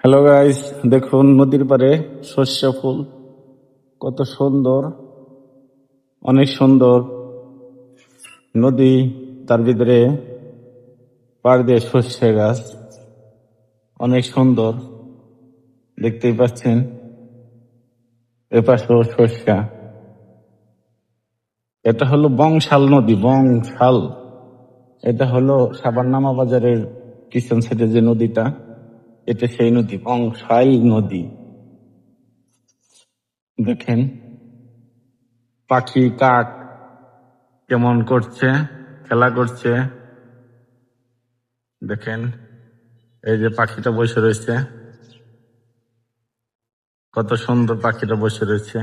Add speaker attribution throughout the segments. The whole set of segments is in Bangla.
Speaker 1: হ্যালো গাইস, দেখুন নদীর পাড়ে সর্ষে ফুল কত সুন্দর, অনেক সুন্দর নদী। তার ভিতরে পাড় দিয়ে সর্ষে গাছ, অনেক সুন্দর দেখতেই পাচ্ছেন। এপাশেও সর্ষা। এটা হলো বংশাল নদী, বংশাল। এটা হলো সাবারনামা বাজারের পিছন সাইডে যে নদীটা, এটা সেই নদী, বংশাল নদী। দেখেন পাখি কাক কেমন করছে, খেলা করছে। দেখেন এই যে পাখিটা বসে রয়েছে, কত সুন্দর পাখিটা বসে রয়েছে।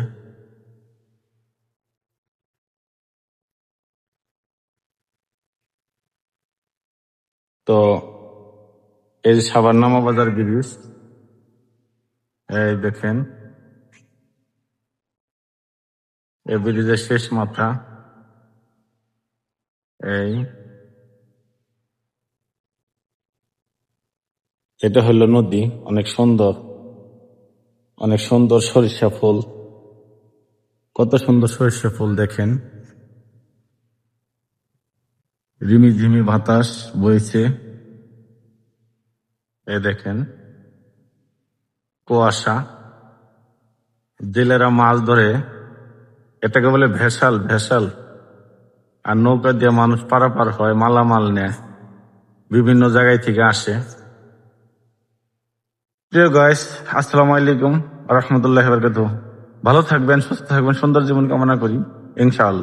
Speaker 1: তো এই যে সাবারনামা বাজার ব্রিজ, এই দেখেন এই ব্রিজের শেষ মাথা। এই এটা হলো নদী, অনেক সুন্দর, অনেক সুন্দর সরিষা ফুল, কত সুন্দর সরিষা ফুল। দেখেন রিমি ঝিমি বাতাস বইছে। এই দেখেন কুয়াশা, জেলেরা মাছ ধরে, এটাকে বলে ভেসাল, ভেসাল। আর নৌকা দিয়ে মানুষ পারাপার হয়, মালামাল নেয়, বিভিন্ন জায়গায় থেকে আসে। প্রিয় গাইস, আসসালামু আলাইকুম রহমতুল্লাহ বরকাতুহ। ভালো থাকবেন, সুস্থ থাকবেন, সুন্দর জীবন কামনা করি ইনশাআল্লাহ।